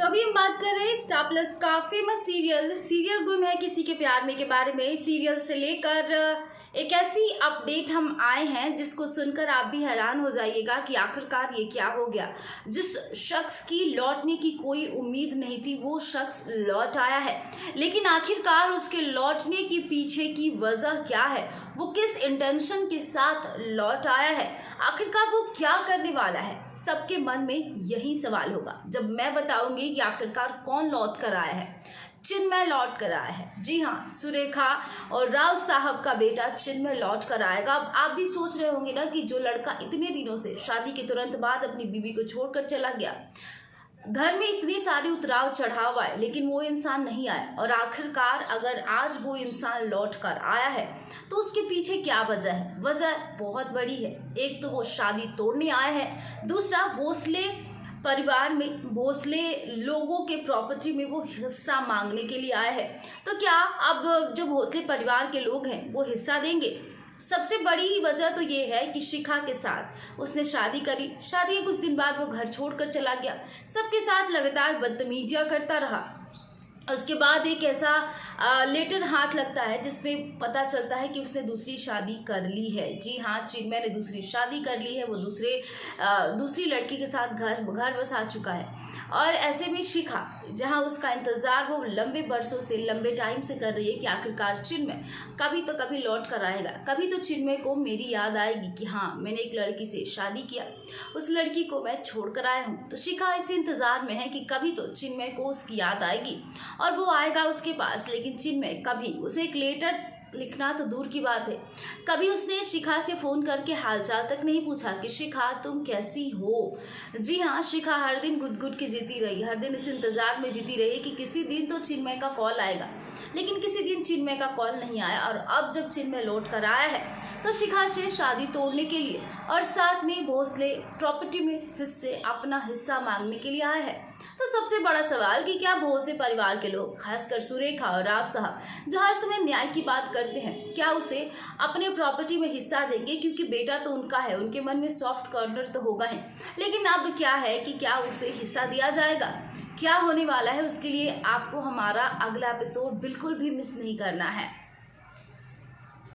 तो अभी हम बात कर रहे हैं स्टार प्लस का फेमस सीरियल गुम है किसी के प्यार में के बारे में। सीरियल से लेकर एक ऐसी अपडेट हम आए हैं जिसको सुनकर आप भी हैरान हो जाइएगा कि आखिरकार ये क्या हो गया। जिस शख्स की लौटने की कोई उम्मीद नहीं थी वो शख्स लौट आया है, लेकिन आखिरकार उसके लौटने के पीछे की वजह क्या है, वो किस इंटेंशन के साथ लौट आया है, आखिरकार वो क्या करने वाला है, सबके मन में यही सवाल होगा जब मैं बताऊंगी कि आखिरकार कौन लौट कर आया है। चिन्मय लौट कर आया है। जी हाँ, सुरेखा और राव साहब का बेटा चिन्मय लौट कर आएगा। अब आप भी सोच रहे होंगे ना कि जो लड़का इतने दिनों से शादी के तुरंत बाद अपनी बीवी को छोड़कर चला गया, घर में इतनी सारी उतराव चढ़ाव आए लेकिन वो इंसान नहीं आया, और आखिरकार अगर आज वो इंसान लौट कर आया है तो उसके पीछे क्या वजह है। वजह बहुत बड़ी है। एक तो वो शादी तोड़ने आया है, दूसरा भोसले परिवार में भोसले लोगों के प्रॉपर्टी में वो हिस्सा मांगने के लिए आए हैं। तो क्या अब जो भोसले परिवार के लोग हैं वो हिस्सा देंगे? सबसे बड़ी ही वजह तो ये है कि शिखा के साथ उसने शादी करी, शादी के कुछ दिन बाद वो घर छोड़कर चला गया, सबके साथ लगातार बदतमीजियां करता रहा। उसके बाद एक ऐसा लेटर हाथ लगता है जिसमें पता चलता है कि उसने दूसरी शादी कर ली है। जी हाँ, चिन्मय ने दूसरी शादी कर ली है। वो दूसरी लड़की के साथ घर बसा चुका है। और ऐसे में शिखा, जहाँ उसका इंतज़ार वो लंबे टाइम से कर रही है कि आखिरकार चिन्मय कभी तो कभी लौट कर आएगा, कभी तो चिन्मय को मेरी याद आएगी कि हाँ, मैंने एक लड़की से शादी किया, उस लड़की को मैं छोड़ कर आया हूँ। तो शिखा इसी इंतज़ार में है कि कभी तो चिन्मय को उसकी याद आएगी और वो आएगा उसके पास। लेकिन चिन्मय कभी उसे एक लेटर लिखना तो दूर की बात है, कभी उसने शिखा से फ़ोन करके हालचाल तक नहीं पूछा कि शिखा तुम कैसी हो। जी हाँ, शिखा हर दिन घुट के जीती रही, हर दिन इस इंतज़ार में जीती रही कि किसी दिन तो चिन्मय का कॉल आएगा, लेकिन किसी दिन चिन्मय का कॉल नहीं आया। और अब जब चिन्मय लौट कर आया है तो शिखा से शादी तोड़ने के लिए और साथ में भोसले प्रॉपर्टी में अपना हिस्सा मांगने के लिए आया है। तो सबसे बड़ा सवाल कि क्या भोसले परिवार के लोग, खासकर सुरेखा और राव साहब जो हर समय न्याय की बात करते हैं, क्या उसे अपने प्रॉपर्टी में हिस्सा देंगे? क्योंकि बेटा तो उनका है, उनके मन में सॉफ्ट कॉर्नर तो होगा ही। लेकिन अब क्या है कि क्या उसे हिस्सा दिया जाएगा? क्या होने वाला है उसके लिए आपको हमारा अगला एपिसोड बिल्कुल भी मिस नहीं करना है।